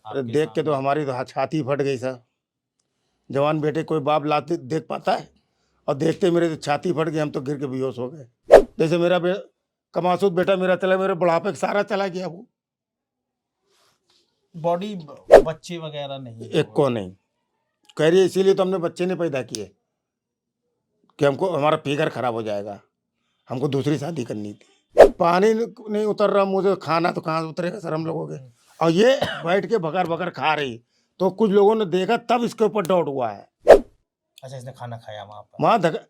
अरे आपके देख के तो सामने? हमारी तो छाती फट गई सर। जवान बेटे कोई बाप लाते देख पाता है, और देखते मेरे तो छाती फट गई, हम तो गिर के बेहोश हो गए। जैसे मेरा कमासूद बेटा मेरा चला, मेरे बुढ़ापे का सारा चला गया वो। बॉडी बच्चे वगैरह नहीं एक को नहीं कह रही है, इसीलिए तो हमने बच्चे नहीं पैदा किए कि हमको हमारा फिगर खराब हो जाएगा, हमको दूसरी शादी करनी थी। पानी नहीं उतर रहा मुँह से, खाना तो कहाँ उतरेगा सर हम लोगों के। और ये बैठ के बकर बकर खा रही, तो कुछ लोगों ने देखा तब इसके ऊपर डाउट हुआ है। अच्छा, इसने खाना खाया वहां पर? वहाँ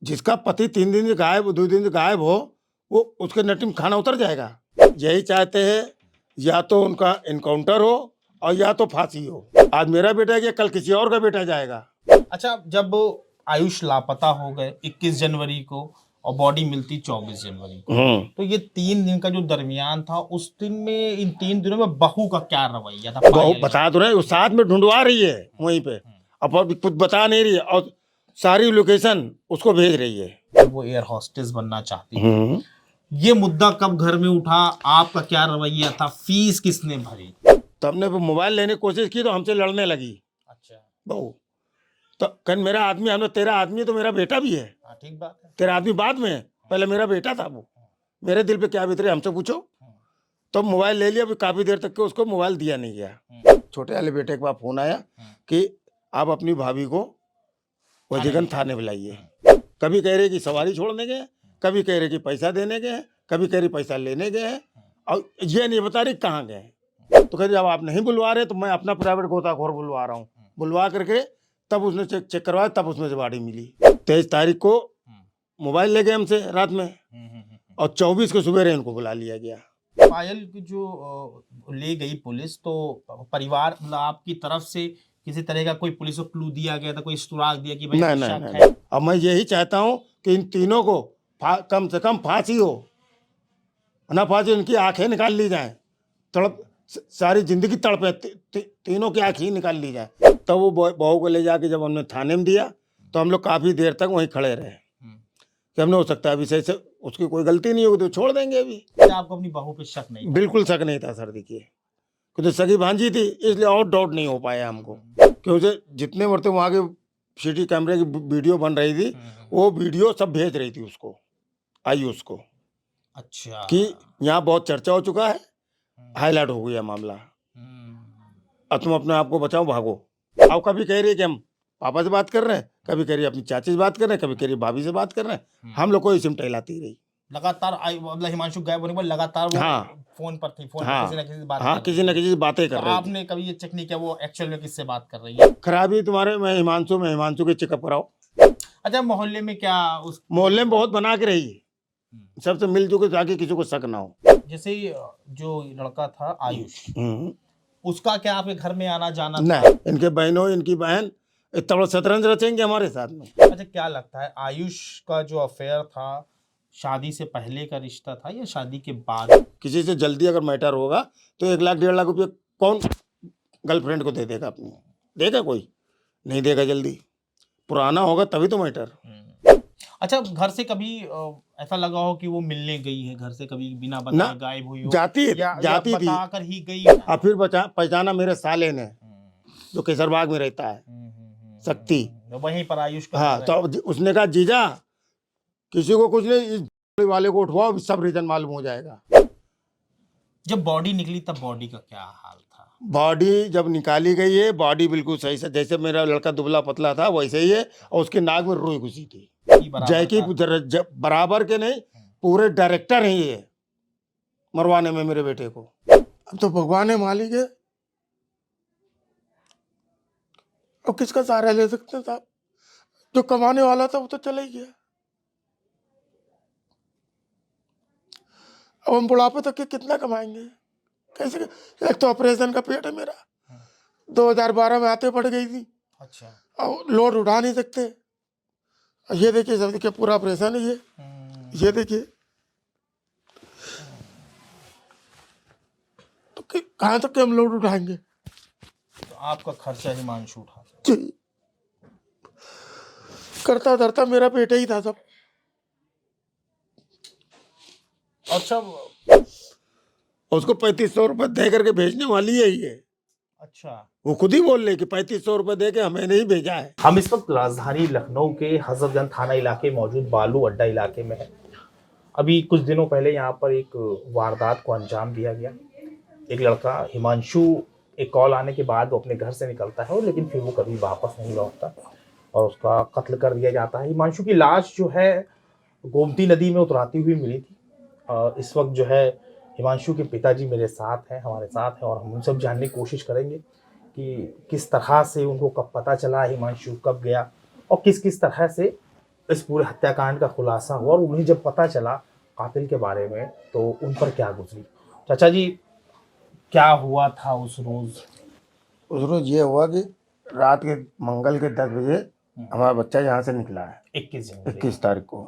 जिसका पति 3 दिन से गायब, 2 दिन से गायब हो, वो उसके नटी में खाना उतर जाएगा। यही चाहते हैं, या तो उनका इनकाउंटर हो और या तो फांसी हो। आज मेरा बेटा गया, कल किसी और का बेटा जाएगा। अच्छा, जब आयुष लापता हो गए 21 जनवरी को और बॉडी मिलती 24 जनवरी को, तो ये 3 दिन का जो दरमियान था, उस दिन में, इन 3 दिनों में बहू का क्या रवैया था? बहू बता तो रहे, वो साथ में ढूंढवा रही है वहीं पे, अब कुछ बता नहीं रही है, और सारी लोकेशन उसको भेज रही है। वो एयर हॉस्टेस बनना चाहती है। ये मुद्दा कब घर में उठा? आपका क्या रवैया था? फीस किसने भरी? तो हमने मोबाइल लेने की कोशिश की तो हमसे लड़ने लगी। अच्छा, बहू तो कल मेरा आदमी, हमने तेरा आदमी तो मेरा बेटा भी है। हाँ, ठीक बात है। तेरा आदमी बाद में है, पहले मेरा बेटा था वो। मेरे दिल पे क्या बीतरे हमसे पूछो। तो मोबाइल ले लिया, अभी काफी देर तक के उसको मोबाइल दिया नहीं गया। छोटे वाले बेटे के पास फोन आया कि आप अपनी भाभी को वजीगन थाने बुलाइए। कभी कह रहे कि सवारी छोड़ने गए, कभी कह रहे कि पैसा देने गए, कभी कह रही पैसा लेने गए हैं, और ये नहीं बता रही कहाँ गए। तो कह रही जब आप नहीं बुलवा रहे तो मैं अपना प्राइवेट गोताखोर बुलवा रहा हूँ। बुलवा करके तब उसने चेक करवाया, तब उसमें से बॉडी मिली। 23 तारीख को मोबाइल ले गए हमसे रात में, और 24 को सुबह इनको बुला लिया गया। पायल की जो ले गई पुलिस, तो परिवार मतलब आपकी तरफ से किसी तरह का कोई पुलिस को क्लू दिया गया था, कोई सुराग दिया कि भाई नहीं, शक नहीं, है? अब मैं यही चाहता हूँ कि इन तीनों को कम से कम फांसी हो, ना फांसी इनकी आंखें निकाल ली जाए, तड़प सारी जिंदगी तड़पे, तीनों की आंखें ही निकाल ली जाए। तब तो वो बहू को ले जाके जब हमने थाने में दिया तो हम लोग काफी देर तक वहीं खड़े रहे कि हमने हो सकता है अभी से उसकी कोई गलती नहीं होगी तो छोड़ देंगे। अभी आपको अपनी बहू पे शक नहीं? बिल्कुल शक नहीं था सर। देखिए क्योंकि सगी भांजी थी, इसलिए और डाउट नहीं हो पाया हमको, क्योंकि जितने मरते वहाँ के सीटी कैमरे की वीडियो बन रही थी, वो वीडियो सब भेज रही थी उसको, आयुष को। अच्छा, कि यहाँ बहुत चर्चा हो चुका है, हाईलाइट हो गया मामला, अब तुम अपने आप को बचाओ, भागो। अब कभी कह रही है कि हम पापा से बात कर रहे हैं, कभी कह रही है अपनी चाची से बात कर रहे हैं, कभी कह रही है भाभी से बात कर रहे हैं। हम लोग को ही सिमटा हिलाती रही लगातार मतलब हिमांशु गायब होने पर लगातार वो फोन पर थी, फोन पर किसी न किसी बात किसी न किसी बातें कर रही। आपने कभी ये चेक नहीं किया वो एक्चुअल में किससे बात कर रही है? खराबी तुम्हारे में हिमांशु के चेकअप कराओ। अच्छा, मोहल्ले में क्या उस मोहल्ले में बहुत बना के रही, सबसे मिलजुल के, ताकि किसी को शक ना हो। जैसे जो लड़का था आयुष, उसका क्या आपके घर में आना जाना था? नहीं, इनके बहनों, इनकी बहन इतना बड़ा शतरंज रचेंगे हमारे साथ में। अच्छा, क्या लगता है आयुष का जो अफेयर था, शादी से पहले का रिश्ता था या शादी के बाद? किसी से जल्दी अगर मैटर होगा तो 1 लाख 1.5 लाख रुपये कौन गर्लफ्रेंड को दे देगा अपनी? देगा कोई? नहीं देगा जल्दी। पुराना होगा तभी तो मैटर। अच्छा, घर से कभी ऐसा लगा हो कि वो मिलने गई है घर से, कभी बिना बताए गायब हुई हो? जाती जाती थी, बताकर ही गई। और फिर पहचाना मेरे साले ने, जो केसरबाग में रहता है, शक्ति, वहीं पर आयुष का। हाँ, तो उसने कहा जीजा किसी को कुछ नहीं, इस वाले को उठवाओ, सब रीजन मालूम हो जाएगा। जब बॉडी निकली तब बॉडी का क्या हाल था? बॉडी जब निकाली गई है, बॉडी बिल्कुल सही से, जैसे मेरा लड़का दुबला पतला था वैसे ही है, और उसके नाक में रुई घुसी थी। जैकी बराबर के नहीं, पूरे डायरेक्टर ही है मरवाने में मेरे बेटे को। अब तो भगवान है मालिक है, अब किसका सहारा ले सकते हैं साहब? जो कमाने वाला था वो तो चला ही गया। अब हम बुढ़ापे तक के कितना कमाएंगे? कैसे? एक तो ऑपरेशन का पेट है मेरा, 2012 में आते पड़ गई थी। अच्छा, अब लोड उठा नहीं सकते। ये देखिए सब, देखिए पूरा ऑपरेशन है ये देखिए। तो कहाँ तक के हम लोड उठाएंगे? तो आपका खर्चा हिमांशु उठा जी, करता धरता मेरा बेटा ही था सब। अच्छा, उसको 3500 रुपये दे करके भेजने वाली है ये। अच्छा। वो खुद ही बोल रहे कि 3500 रुपए दे के हमें नहीं भेजा है। हम इस वक्त राजधानी लखनऊ के हजरतगंज थाना इलाके मौजूद बालू अड्डा इलाके में है। अभी कुछ दिनों पहले यहाँ पर एक वारदात को अंजाम दिया गया। एक लड़का हिमांशु, एक कॉल आने के बाद वो अपने घर से निकलता है, और लेकिन फिर वो कभी वापस नहीं लौटता और उसका कत्ल कर दिया जाता है। हिमांशु की लाश जो है गोमती नदी में उतराती हुई मिली थी। इस वक्त जो है हिमांशु के पिताजी मेरे साथ हैं, हमारे साथ हैं, और हम उन सब जानने की कोशिश करेंगे कि किस तरह से उनको कब पता चला, हिमांशु कब गया, और किस किस तरह से इस पूरे हत्याकांड का खुलासा हुआ, और उन्हें जब पता चला कातिल के बारे में तो उन पर क्या गुजरी। चाचा जी, क्या हुआ था उस रोज ये हुआ कि रात के मंगल के 10 बजे हमारा बच्चा यहाँ से निकला है 21 तारीख को।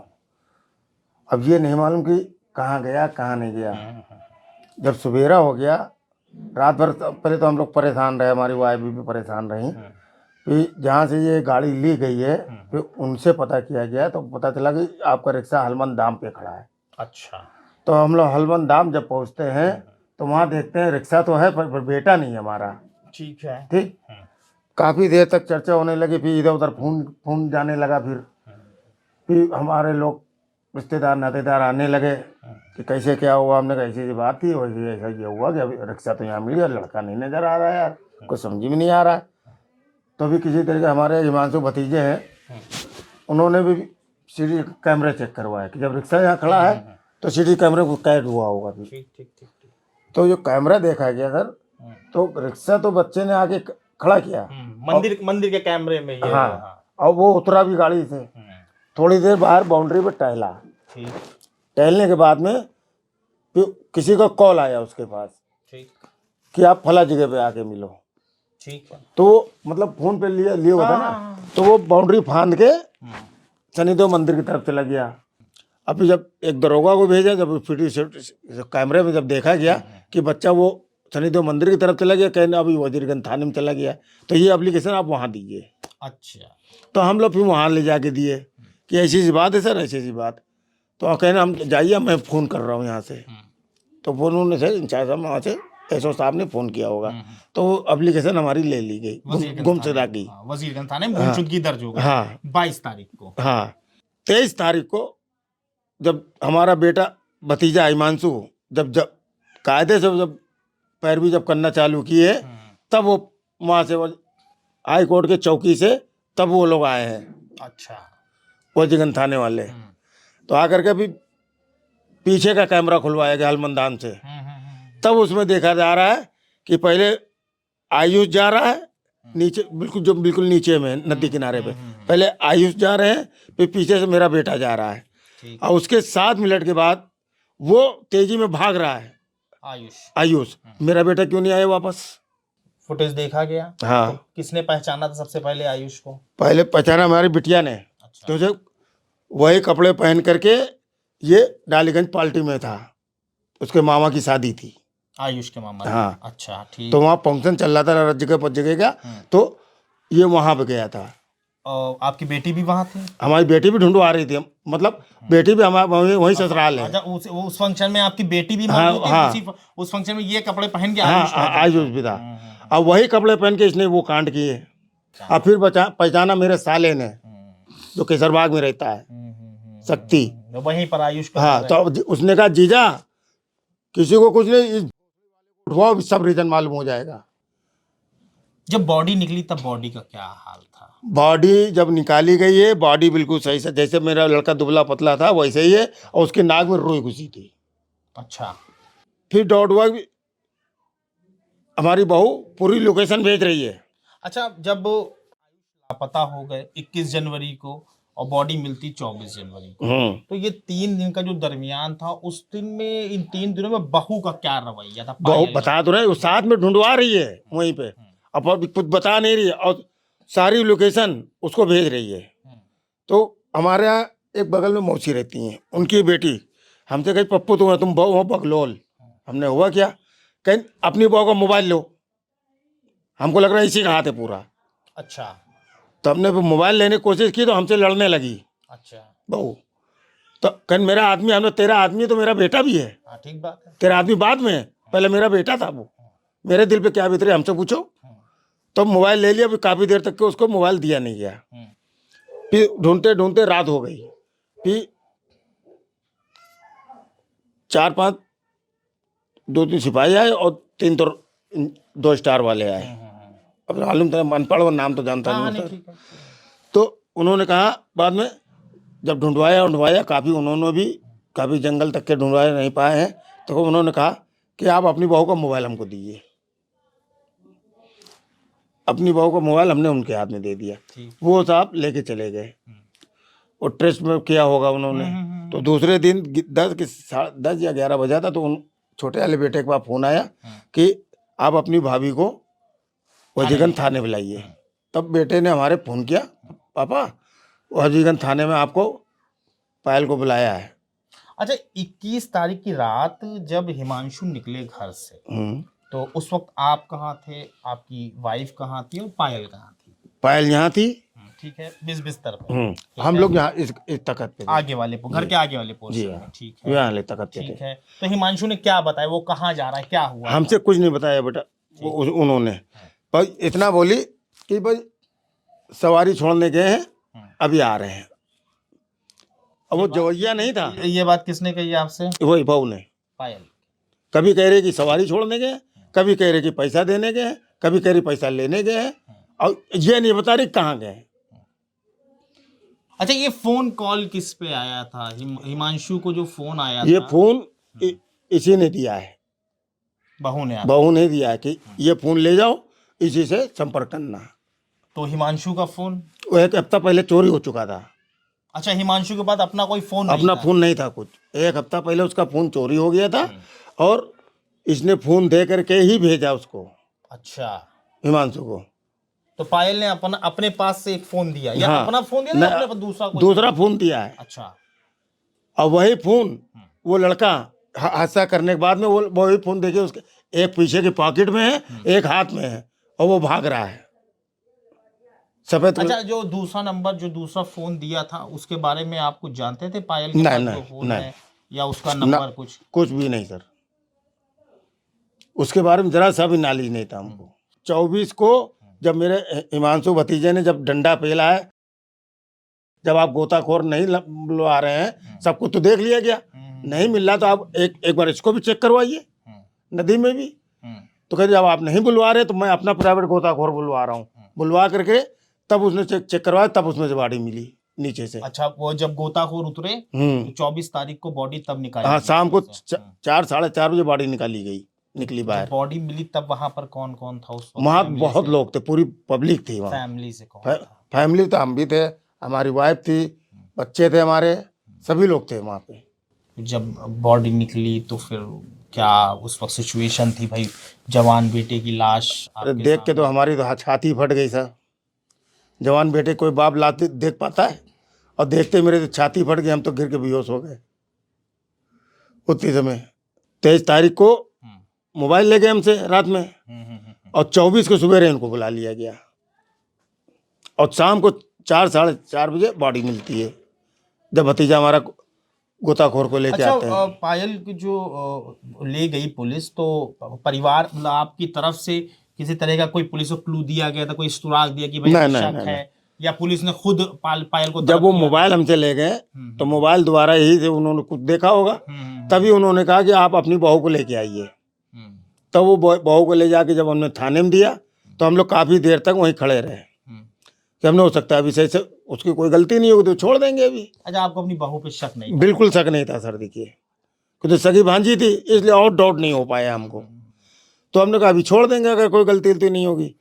अब ये नहीं मालूम कि कहाँ गया कहाँ नहीं गया। जब सवेरा हो गया, रात भर पहले तो हम लोग परेशान रहे, हमारी वाइफ भी परेशान रही। फिर जहाँ से ये गाड़ी ली गई है फिर उनसे पता किया गया तो पता चला कि आपका रिक्शा हलमन दाम पे खड़ा है। अच्छा। तो हम लोग हलमन दाम जब पहुँचते हैं तो वहाँ देखते हैं रिक्शा तो है पर बेटा नहीं है हमारा। ठीक है। ठीक, काफ़ी देर तक चर्चा होने लगी, फिर इधर उधर फोन जाने लगा। फिर हमारे लोग रिश्तेदार नातेदार आने लगे कि कैसे क्या हुआ। हमने कहा ऐसी बात थी, वैसे ऐसा ये हुआ कि अभी रिक्शा तो यहाँ मिल गया, लड़का नहीं नज़र आ रहा है यार, कुछ समझ में नहीं आ रहा है। तो भी किसी तरीके हमारे हिमांशु भतीजे हैं, उन्होंने भी सीडी कैमरे चेक करवाया कि जब रिक्शा यहाँ खड़ा है तो सीडी कैमरे को कैद हुआ होगा। ठीक। तो जो कैमरा देखा गया सर, तो रिक्शा तो बच्चे ने आके खड़ा किया मंदिर के कैमरे में ये। हाँ, और वो उतरा भी गाड़ी से, थोड़ी देर बाहर बाउंड्री पर टहला। टहलने के बाद में फिर किसी का कॉल आया उसके पास कि आप फला जगह पे आके मिलो। ठीक है। तो मतलब फोन पे लिए होता ना, तो वो बाउंड्री फांद के शनिदेव मंदिर की तरफ चला गया। अभी जब एक दरोगा को भेजा, जब कैमरे में जब देखा गया कि बच्चा वो शनिदेव मंदिर की तरफ चला गया, कहने अभी वजीरगंज थाने में चला गया, तो ये एप्लीकेशन आप वहाँ दीजिए। अच्छा। तो हम लोग फिर वहाँ ले जाके दिए कि ऐसी सी बात है सर, ऐसी सी बात। तो कहने हम जाइए, मैं फ़ोन कर रहा हूँ यहाँ से। तो फोन उन्होंने से इंचार्ज साहब वहाँ से एसओ साहब ने फ़ोन किया होगा, तो एप्लीकेशन हमारी ले ली गई, गुमशुदा की। वजीरगंज थाने में गुमशुदगी दर्ज हो गई। हाँ 22 तारीख को। हाँ 23 तारीख को जब हमारा बेटा भतीजा हिमांशु जब कायदे से जब पैरवी जब करना चालू किए, तब वो वहाँ से हाई कोर्ट के चौकी से तब वो लोग आए हैं। अच्छा। वजीरगंज थाने वाले तो आकर के भी पीछे का कैमरा खुलवाया गया हलमंदान से। तब उसमें देखा जा रहा है कि पहले आयुष जा रहा है नीचे, बिल्कुल नीचे में नदी किनारे पे पहले आयुष जा रहे हैं, फिर पीछे से मेरा बेटा जा रहा है, और उसके 7 मिनट के बाद वो तेजी में भाग रहा है आयुष। मेरा बेटा क्यों नहीं आया वापस? फुटेज देखा गया। हाँ। तो किसने पहचाना था सबसे पहले आयुष को? पहले पहचाना हमारी बिटिया ने। अच्छा। तो जब वही कपड़े पहन करके ये डालीगंज पार्टी में था, उसके मामा की शादी थी, आयुष के मामा। हाँ। अच्छा ठीक। तो वहाँ फंक्शन चल रहा था जगह पर जगह का, तो ये वहाँ पे गया था। और आपकी बेटी भी वहाँ थी? हमारी बेटी भी ढूंढवा रही थी, मतलब बेटी भी हमारे वही ससुराल है। उस फंक्शन में आपकी बेटी भी मौजूद थी? हाँ। उस फंक्शन में ये कपड़े पहन के आयुष भी था, और वही कपड़े पहन के इसने वो कांड किए। और फिर पहचाना मेरे साले ने जो केसरबाग में रहता है, शक्ति, वहीं पर आयुष। हाँ। तो उसने कहा जीजा किसी को कुछ नहीं, उठवाओ, सब रीजन मालूम हो जाएगा। जब बॉडी निकली तब बॉडी का क्या हाल था? बॉडी जब निकाली गई है, बॉडी बिल्कुल सही से, जैसे मेरा लड़का दुबला पतला था वैसे ही है, और उसके नाक में रुई घुसी थी। अच्छा। फिर डॉट हुआ, हमारी बहू पूरी लोकेशन भेज रही है। अच्छा, जब लापता हो गए 21 जनवरी को और बॉडी मिलती 24 जनवरी को, तो ये 3 दिन का जो दरमियान था, उस दिन में, इन 3 दिनों में बहू का क्या रवैया था? बहू बता तो रहे, वो साथ में ढूंढवा रही है वहीं पे, अब कुछ बता नहीं रही है, और सारी लोकेशन उसको भेज रही है। तो हमारे यहाँ एक बगल में मौसी रहती हैं, उनकी बेटी हमसे कही पप्पू तुम बहू हो बगलोल। हमने हुआ क्या, कहीं अपनी बहू का मोबाइल लो, हमको लग रहा है इसी का हाथ है पूरा। अच्छा। तो हमने मोबाइल लेने की कोशिश की तो हमसे लड़ने लगी। अच्छा। बहू तो कहीं मेरा आदमी, हमने तेरा आदमी तो मेरा बेटा भी है। ठीक बात है। तेरा आदमी बाद में है, पहले मेरा बेटा था वो, मेरे दिल पे क्या बीत रही हमसे पूछो। तो मोबाइल ले लिया, फिर काफ़ी देर तक के उसको मोबाइल दिया नहीं गया। फिर ढूंढते ढूंढते रात हो गई। फिर 4-5 2-3 सिपाही आए और 3 तो 2 स्टार वाले आए। अब मालूम था अनपढ़ और नाम तो जानता हाँ, नहीं नहीं, सर। ठीक है। तो उन्होंने कहा बाद में, जब ढूंढवाया काफ़ी, उन्होंने भी काफ़ी जंगल तक के ढूंढवाए, नहीं पाए हैं, तो उन्होंने कहा कि आप अपनी बहू का मोबाइल हमको दीजिए। अपनी बहू का मोबाइल हमने उनके हाथ में दे दिया। ठीक। वो साहब लेके चले गए और ट्रेस में किया होगा उन्होंने। तो दूसरे दिन 10 या 11 बजा था, तो उन छोटे वाले बेटे के पास फोन आया कि आप अपनी भाभी को वजीगंज थाने बुलाइए। तब बेटे ने हमारे फोन किया, पापा वजीगंज थाने में आपको पायल को बुलाया है। अच्छा, 21 तारीख की रात जब हिमांशु निकले घर से, तो उस वक्त आप कहाँ थे, आपकी वाइफ कहाँ थी और पायल कहाँ थी? पायल यहाँ थी। ठीक है, बिस्तर पे। हम लोग यहाँ इस तखत पे थे। आगे वाले घर के आगे वाले पोर्शन में। ठीक है, यहाँ ले तखत पे थे। ठीक है। तो हिमांशु ने क्या बताया, वो कहाँ जा रहा है, क्या हुआ? हमसे कुछ नहीं बताया बेटा। उन्होंने पर इतना बोली कि भाई सवारी छोड़ने गए हैं, अभी आ रहे हैं। अब वो जवैया नहीं था। ये बात किसने कही आपसे? वही बहू ने। पायल। कभी कह रहे कि सवारी छोड़ने गए, कभी कह रहे कि पैसा देने गए, कभी कह रही पैसा लेने गए हैं, और ये नहीं बता रही कहाँ गए। अच्छा, ये फोन कॉल किस पे आया था? हिमांशु को जो फोन आया ये था, फोन इसी ने दिया है, बहू ने दिया है कि ये फोन ले जाओ, इसी से संपर्क करना। तो हिमांशु का फोन वो 1 हफ्ता पहले चोरी हो चुका था। अच्छा, हिमांशु के पास अपना कोई फोन नहीं अपना था? फोन नहीं था कुछ। 1 हफ्ता पहले उसका फोन चोरी हो गया था और इसने फोन दे करके ही भेजा उसको, अच्छा, हिमांशु को। तो पायल ने अपने पास से एक फोन दिया, या हाँ। अपना फोन दिया, या अपने पास दूसरा फोन दिया है। अच्छा, और वही फोन वो लड़का हादसा करने के बाद में वो वही फोन देखे, उसके एक पीछे के पॉकेट में है, एक हाथ में है, और वो भाग रहा है सफेद। अच्छा, जो दूसरा नंबर, जो दूसरा फोन दिया था, उसके बारे में आप कुछ जानते थे? पायल के नहीं, पास नहीं, जो फोन नहीं। है या उसका नंबर कुछ भी नहीं सर, उसके बारे में जरा सा भी नॉलेज नहीं था हमको। 24 को जब मेरे हिमांशु भतीजे ने जब डंडा पेला है, जब आप गोताखोर नहीं बुलवा रहे हैं, सब कुछ तो देख लिया गया, नहीं मिल रहा तो आप एक बार इसको भी चेक करवाइए, नदी में भी। तो कहते जब आप नहीं बुलवा रहे तो मैं अपना प्राइवेट गोताखोर बुलवा रहा हूँ। बुलवा करके तब उसने चेक करवाया, तब उसमें से बॉडी मिली नीचे से। अच्छा, वो जब गोताखोर उतरे तो 24 तारीख को बॉडी तब निकाली? हाँ, शाम को 4 साढ़े 4 बजे बॉडी निकली बाहर। बॉडी मिली तब वहां पर कौन कौन था उस वक्त? वहाँ बहुत लोग थे, पूरी पब्लिक थी वहाँ। फैमिली से कौन था? फैमिली तो हम भी थे, हमारी वाइफ थी, बच्चे थे हमारे, सभी लोग थे वहाँ पे। जब बॉडी निकली तो फिर क्या उस वक्त सिचुएशन थी भाई? जवान बेटे की लाश देख के तो हमारी तो छाती फट गई सर। जवान बेटे कोई बाप लाते देख पाता है, और देखते मेरे तो छाती फट गई, हम तो गिर के बेहोश हो गए उतनी समय। 23 तारीख को मोबाइल ले गए हमसे रात में, और 24 को सुबह इनको बुला लिया गया, और शाम को 4 साढ़े 4 बजे बॉडी मिलती है, जब भतीजा हमारा गोताखोर को लेके आते हैं। पायल की जो ले गई पुलिस, तो परिवार मतलब आपकी तरफ से किसी तरह का कोई पुलिस को क्लू दिया गया था, कोई सुराग दिया कि भाई शक है, या पुलिस ने खुद पायल को? जब वो मोबाइल हमसे ले गए तो मोबाइल दोबारा यही थे, उन्होंने कुछ देखा होगा, तभी उन्होंने कहा कि आप अपनी बहू को लेके आइए। तब वो बहू को ले जाके जब हमने थाने में दिया, तो हम लोग काफ़ी देर तक वहीं खड़े रहे कि हमने हो सकता है अभी सही से उसकी कोई गलती नहीं होगी तो छोड़ देंगे अभी। अच्छा, आपको अपनी बहू पे शक नहीं? बिल्कुल शक नहीं था सर। देखिए, क्योंकि सगी भांजी थी, इसलिए और डाउट नहीं हो पाया हमको। तो हमने कहा अभी छोड़ देंगे, अगर कोई गलती नहीं होगी।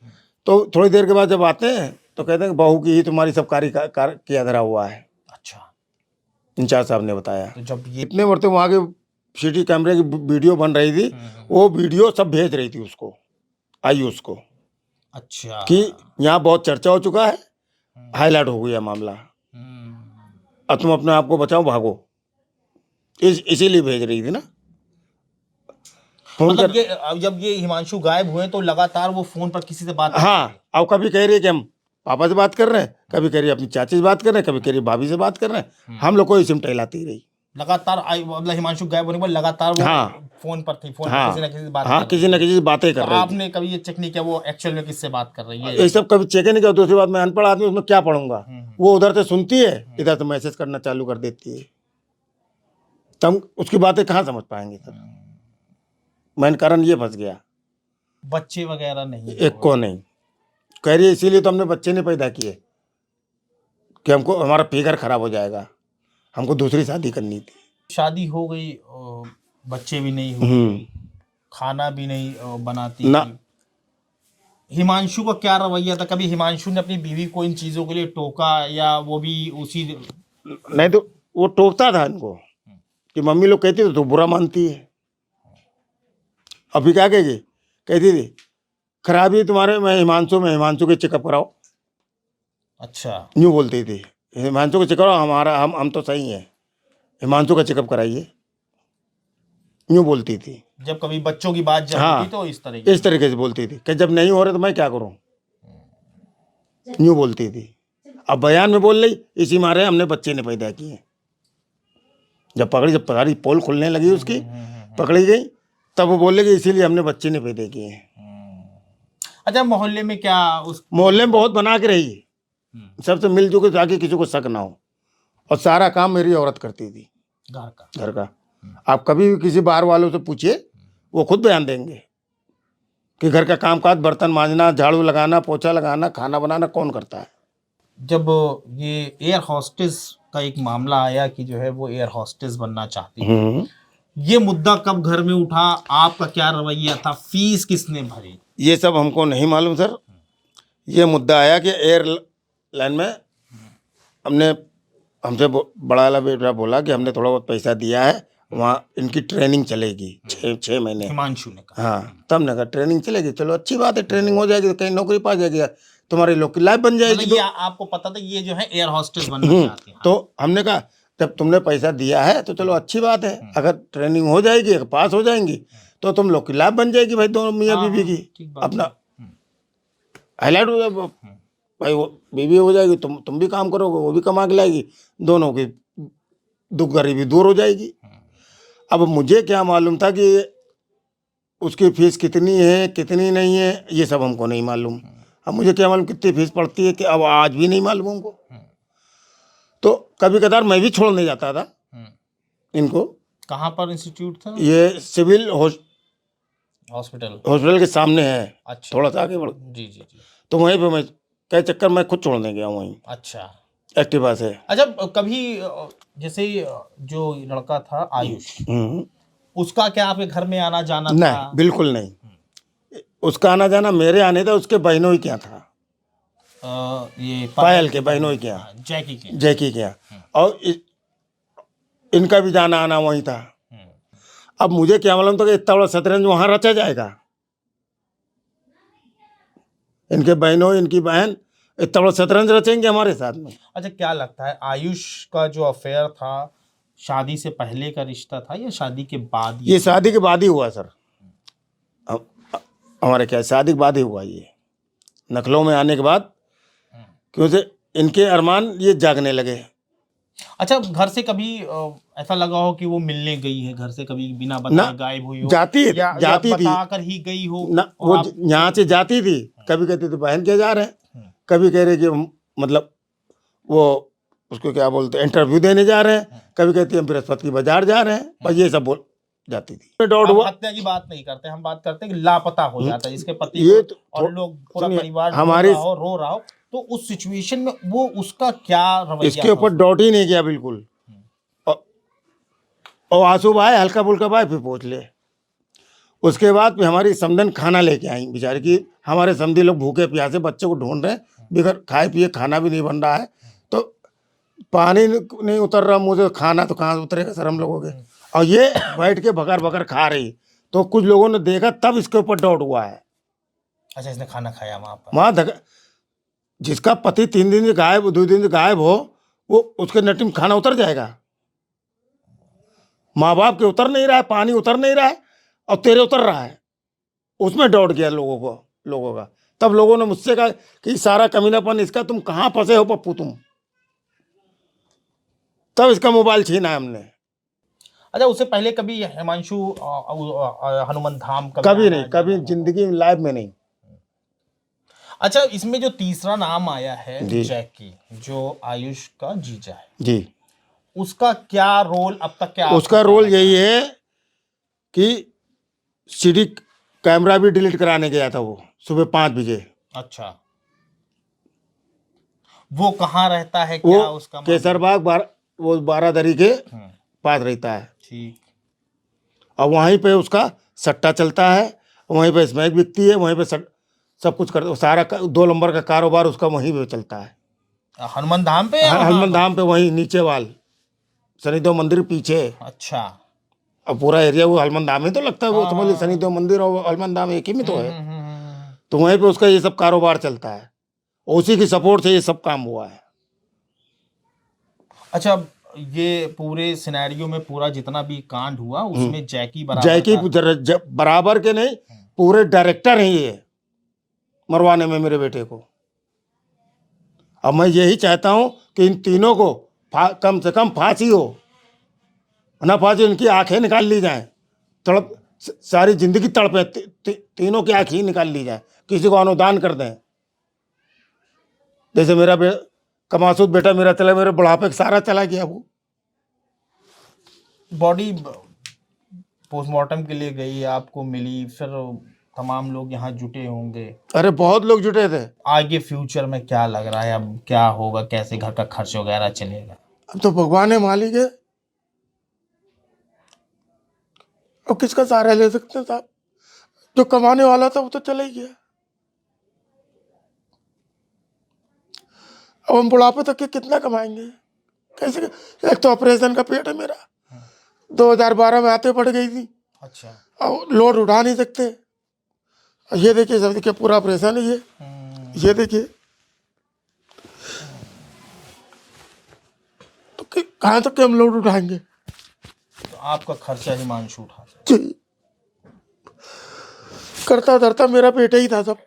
तो थोड़ी देर के बाद जब आते हैं तो कहते हैं बहू की ही तुम्हारी सब कार्य किया धरा हुआ है। अच्छा, इंचार्ज साहब ने बताया। तो जब ये इतने मरते वहाँ के सीटी कैमरे की वीडियो बन रही थी, वो वीडियो सब भेज रही थी उसको, आयुष को। अच्छा, कि यहाँ बहुत चर्चा हो चुका है, हाईलाइट हो गया मामला, अब तुम अपने आप को बचाओ, भागो, इसीलिए भेज रही थी ना। मतलब ये जब ये हिमांशु गायब हुए तो लगातार वो फोन पर किसी से बात? हाँ, अब कभी कह रही है कि हम पापा से बात कर रहे हैं, कभी कह रही है अपनी चाची से बात कर रहे हैं, कभी कह रही है भाभी से बात कर रहे हैं। हम लोग को इसी में टहलाती रही। लगातार मतलब हिमांशु गायब होने के बाद लगातार वो हाँ। फोन पर थी, फोन पर हाँ किसी ना किसी से बात हाँ, कर किसी न किसी से बातें कर तो रही थी। आपने कभी ये चेक नहीं किया वो एक्चुअल में किससे बात कर रही है? ये सब कभी चेक ही नहीं किया। दूसरी बात, मैं अनपढ़ आदमी, उसमें क्या पढ़ूंगा। वो उधर से सुनती है, इधर से मैसेज करना चालू कर देती है, तब उसकी बातें कहाँ समझ पाएंगे सर। मेन कारण ये फंस गया। बच्चे वगैरह नहीं एक को नहीं कह रही है, इसीलिए तो हमने बच्चे नहीं पैदा किए कि हमको हमारा फिगर खराब हो जाएगा, हमको दूसरी शादी करनी थी। शादी हो गई बच्चे भी नहीं हुए, खाना भी नहीं बनाती ना। थी। हिमांशु का क्या रवैया था? कभी हिमांशु ने अपनी बीवी को इन चीजों के लिए टोका या वो भी उसी? नहीं तो वो टोकता था इनको कि मम्मी लोग कहती थी तो बुरा मानती है। अभी क्या कहेगी, कहती थी खराबी तुम्हारे में हिमांशु के चेकअप कराओ। अच्छा, यूँ बोलती थी, हिमांशु को चेक कराओ, हमारा हम तो सही हैं, हिमांशु का चेकअप कराइए। यूँ बोलती थी। जब कभी बच्चों की बात जब हाँ, होती तो इस तरह इस तरीके से बोलती थी कि जब नहीं हो रहे तो मैं क्या करूं। यूँ बोलती थी। अब बयान में बोल रही, इसी मारे हमने बच्चे ने पैदा किए। जब सारी पोल खुलने लगी उसकी, पकड़ी गई, तब वो बोल कि इसीलिए हमने बच्चे ने पैदा किए हैं। अच्छा, मोहल्ले में क्या उस मोहल्ले में बहुत बना के रही, सबसे मिलजुल के, ताकि किसी को शक ना हो। और सारा काम मेरी औरत करती थी घर का। आप कभी भी किसी बाहर वालों से पूछिए, वो खुद बयान देंगे कि घर का कामकाज, बर्तन मांजना, झाड़ू लगाना, पोछा लगाना, खाना बनाना कौन करता है। जब ये एयर हॉस्टेस का एक मामला आया कि जो है वो एयर हॉस्टेस बनना चाहती थी, ये मुद्दा कब घर में उठा? आपका क्या रवैया था? फीस किसने भरी? ये सब हमको नहीं मालूम सर। ये मुद्दा आया कि एयरलाइन में हमसे बड़ा वाला बेटा बोला कि हमने थोड़ा बहुत पैसा दिया है, वहाँ इनकी ट्रेनिंग चलेगी 6 महीने। हिमांशु ने कहा। हाँ, तब ने कहा ट्रेनिंग चलेगी, चलो अच्छी बात है, ट्रेनिंग हो जाएगी तो कहीं नौकरी पा जाएगी, तुम्हारी लोग की लाइफ बन जाएगी। मतलब ये आपको पता था ये जो है एयर हॉस्टेस बनना चाहती है? तो हमने कहा जब तुमने पैसा दिया है तो चलो अच्छी बात है, अगर ट्रेनिंग हो जाएगी, अगर पास हो जाएंगी तो तुम लोग की लाइफ बन जाएगी भाई, दोनों मियाँ बीवी की अपना हाईलाइट हो जाएगा भाई। वो बीवी हो जाएगी, तुम भी काम करोगे, वो भी कमा के लाएगी, दोनों की दुख गरीबी दूर हो जाएगी। अब मुझे क्या मालूम था कि उसकी फीस कितनी है कितनी नहीं है, ये सब हमको नहीं मालूम। अब मुझे क्या मालूम कितनी फीस पड़ती है, कि अब आज भी नहीं मालूम हमको। तो कभी कदार मैं भी छोड़ने जाता था इनको। कहाँ पर इंस्टीट्यूट था? ये सिविल हॉस्पिटल के सामने है। अच्छा, थोड़ा सा आगे बढ़, जी। तो वहीं पे मैं कई चक्कर मैं खुद छोड़ने गया वहीं। अच्छा, एक्टिवा से। अच्छा, कभी जैसे जो लड़का था आयुष, उसका क्या आपके घर में आना जाना था? नहीं, बिल्कुल नहीं। उसका आना जाना मेरे आने था, उसके बहनों ही क्या था, ये पायल के बहनों ही क्या, जैकी के यहाँ, और इनका भी जाना आना वहीं था। अब मुझे क्या मालूम था कि इतना बड़ा शतरंज वहाँ रचा जाएगा। इनके बहनों, इनकी बहन इतना बड़ा शतरंज रचेंगे हमारे साथ में। अच्छा, क्या लगता है आयुष का जो अफेयर था, शादी से पहले का रिश्ता था या शादी के बाद? ये शादी के बाद ही हुआ सर। हमारे क्या शादी के बाद ही हुआ ये, नखलों में आने के बाद, क्योंकि इनके अरमान ये जागने लगे। अच्छा, घर से कभी ऐसा लगा हो कि वो मिलने गई है घर से, कभी बिना बताए गायब हुई हो? जाती थी, बताकर ही गई हो ना, वो यहाँ से जाती थी, कभी कहती थी बहन के जा रहे हैं, कभी कह रहे कि मतलब वो उसको क्या बोलते हैं इंटरव्यू देने जा रहे हैं, कभी कहती है हम बृहस्पति की बाजार जा रहे हैं, पर ये सब बोल जाती थी। डाउट हुआ, हत्या की बात नहीं करते, हम बात करते हैं कि लापता हो जाता है इसके पति ये तो, और लोग पूरा परिवार हमारे रो रहा हो, तो उस सिचुएशन में वो उसका क्या रवैया? इसके ऊपर डाउट ही नहीं किया बिल्कुल। और आंसू भाई हल्का फुल्का भाई फिर पूछ ले। उसके बाद फिर हमारी समधन खाना लेके आई बेचारी की, हमारे समधी लोग भूखे प्यासे बच्चे को ढूंढ रहे हैं, बगैर खाए पिए, खाना भी नहीं बन रहा है, तो पानी नहीं उतर रहा मुझे, खाना तो कहाँ उतरेगा सर हम लोगों के। और ये बैठ के बकर बकर खा रही, तो कुछ लोगों ने देखा, तब इसके ऊपर डाउट हुआ है। अच्छा, इसने खाना खाया वहाँ जिसका पति 3 दिन से गायब, 2 दिन से गायब हो, वो उसके नटी में खाना उतर जाएगा? माँ बाप के उतर नहीं रहा है, पानी उतर नहीं रहा है, और तेरे उतर रहा है। उसमें डाउट किया लोगों का। तब लोगों ने मुझसे कहा कि सारा कमीनापन इसका, तुम कहाँ फंसे हो पप्पू तुम। तब इसका मोबाइल छीना है हमने। अच्छा, उससे पहले कभी हिमांशु हनुमान धाम कभी आया नहीं, है? कभी जिंदगी में लाइफ में नहीं। अच्छा, इसमें जो तीसरा नाम आया है जी जैकी, जो आयुष का जीजा है, जी। उसका क्या रोल अब तक क्या उसका आपको क्या रोल लगा? यही है कि सीडी कैमरा भी डिलीट कराने गया था वो सुबह 5 बजे। अच्छा, वो कहाँ रहता है, वो क्या उसका मामला? केसरबाग वो बारादरी के हम्म, पास रहता है, ठीक। और वहीं पे उसका सट्टा चलता है, वहीं पे स्मैक बिकती है, वहीं पे सब कुछ करता, सारा 2 नंबर का कारोबार उसका वहीं पे चलता है। हनुमान धाम पे या वहाँ हनुमान पर? धाम पे, वहीं नीचे वाल शनिदेव मंदिर पीछे। अच्छा। अब पूरा एरिया वो हनुमान धाम ही तो लगता है, वो हाँ, समझ लीजिए हाँ, शनिदेव मंदिर और हनुमान धाम एक ही में तो है। हम्म, हम्म, हम्म। तो वहीं पे उसका ये सब कारोबार चलता है, उसी की सपोर्ट से ये सब काम हुआ है। अच्छा, ये पूरे सिनेरियो में पूरा जितना भी कांड हुआ उसमें जैकी बराबर जैकी का बराबर के नहीं, पूरे डायरेक्टर हैं ये मरवाने में मेरे बेटे को। अब मैं यही चाहता हूं कि इन तीनों को कम से कम फांसी हो, ना फांसी, इनकी आंखें निकाल ली जाएं, तड़प सारी जिंदगी तड़पे, तीनों की आंखें ही निकाल ली जाए, किसी को अनुदान कर दें। जैसे मेरा कमासूद बेटा मेरा चला, मेरे बुढ़ापे का सारा चला गया। वो बॉडी पोस्टमार्टम के लिए गई, आपको मिली, फिर तमाम लोग यहाँ जुटे होंगे। अरे बहुत लोग जुटे थे। आगे फ्यूचर में क्या लग रहा है, अब क्या होगा, कैसे घर का खर्च वगैरह चलेगा? अब तो भगवान है मालिक है, अब किसका सहारा ले सकते हैं साहब? जो कमाने वाला था वो तो चला ही गया। अब हम बुढ़ापे तक के कितना कमाएंगे, कैसे? एक तो ऑपरेशन का पेट है मेरा, 2012 में आते पड़ गई थी। अच्छा। अब लोड उठा नहीं सकते। ये देखिए, सब देखिए, पूरा ऑपरेशन है ये देखिए। तो कहाँ तक के हम लोड उठाएंगे? तो आपका खर्चा हिमांशु उठा सकता। जी, करता धरता मेरा बेटा ही था सब।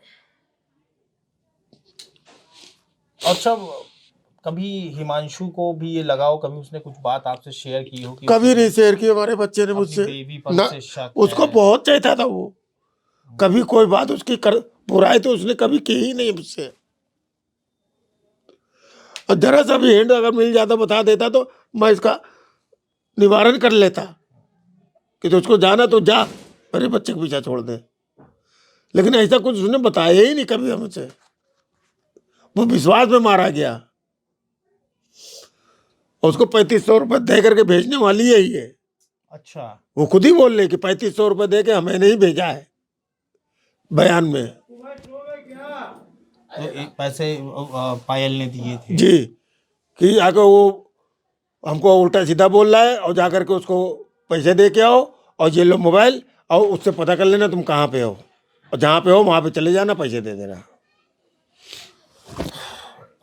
अच्छा, कभी हिमांशु को भी ये लगाओ, कभी उसने कुछ बात आपसे शेयर की हो कि कभी नहीं शेयर की हमारे बच्चे ने अपनी मुझसे बेबी पर ना, से शक उसको है? बहुत चाहता था वो, कभी कोई बात उसकी बुराई तो उसने कभी की ही नहीं मुझसे। और जरा सा भी हिंट अगर मिल जाता, बता देता, तो मैं इसका निवारण कर लेता कि तो उसको जाना तो जा, मेरे बच्चे को पीछा छोड़ दे। लेकिन ऐसा कुछ उसने बताया ही नहीं कभी हमसे। वो विश्वास में मारा गया। उसको 3500 रुपये दे करके भेजने वाली है ये। अच्छा, वो खुद ही बोल रहे कि 3500 रुपये दे के हमें नहीं भेजा है, बयान में। तो पैसे पायल ने दिए थे? जी, कि आके वो हमको उल्टा सीधा बोल रहा है, और जाकर के उसको पैसे दे के आओ, और ये लो मोबाइल, और उससे पता कर लेना तुम कहाँ पे हो, और जहाँ पे हो वहाँ पे चले जाना, पैसे दे देना।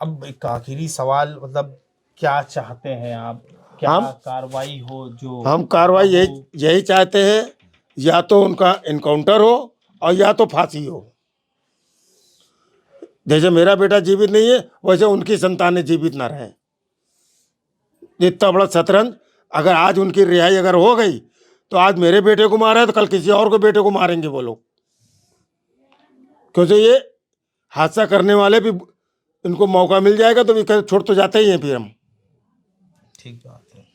अब एक आखिरी सवाल, मतलब क्या चाहते हैं आप, क्या कार्रवाई हो? जो हम कार्रवाई यही चाहते हैं, या तो उनका इनकाउंटर हो और या तो फांसी हो। जैसे मेरा बेटा जीवित नहीं है, वैसे उनकी संतानें जीवित ना रहें। इतना बड़ा शतरंज, अगर आज उनकी रिहाई अगर हो गई, तो आज मेरे बेटे को मारा है तो कल किसी और को बेटे को मारेंगे वो लोग, क्योंकि ये हादसा करने वाले भी, इनको मौका मिल जाएगा तो भी छोड़ तो जाते ही हैं फिर हम। ठीक बात है।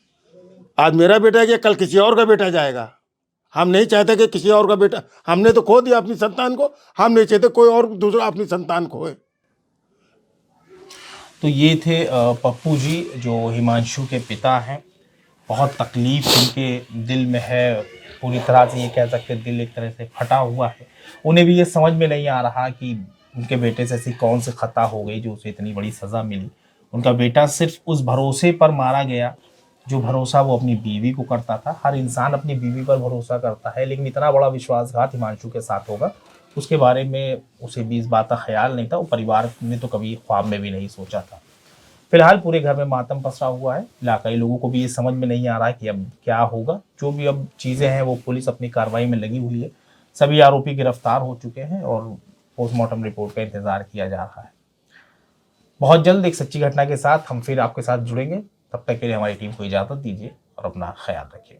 आज मेरा बेटा गया, कल किसी और का बेटा जाएगा। हम नहीं चाहते कि किसी और का बेटा, हमने तो खो दिया अपनी संतान को, हम नहीं चाहते कोई और दूसरा अपनी संतान खोए। तो ये थे पप्पू जी, जो हिमांशु के पिता हैं। बहुत तकलीफ उनके दिल में है, पूरी तरह से ये कह सकते दिल एक तरह से फटा हुआ है। उन्हें भी ये समझ में नहीं आ रहा कि उनके बेटे से ऐसी कौन सी खता हो गई जो उसे इतनी बड़ी सज़ा मिली। उनका बेटा सिर्फ उस भरोसे पर मारा गया जो भरोसा वो अपनी बीवी को करता था। हर इंसान अपनी बीवी पर भरोसा करता है, लेकिन इतना बड़ा विश्वासघात हिमांशु के साथ होगा उसके बारे में उसे भी इस बात का ख्याल नहीं था। वो परिवार ने तो कभी ख्वाब में भी नहीं सोचा था। फिलहाल पूरे घर में मातम पसरा हुआ है। इलाकाई लोगों को भी ये समझ में नहीं आ रहा है कि अब क्या होगा। जो भी अब चीज़ें हैं वो पुलिस अपनी कार्रवाई में लगी हुई है। सभी आरोपी गिरफ्तार हो चुके हैं और पोस्टमार्टम रिपोर्ट का इंतजार किया जा रहा है। बहुत जल्द एक सच्ची घटना के साथ हम फिर आपके साथ जुड़ेंगे। तब तक के लिए हमारी टीम को इजाज़त दीजिए और अपना ख्याल रखिए।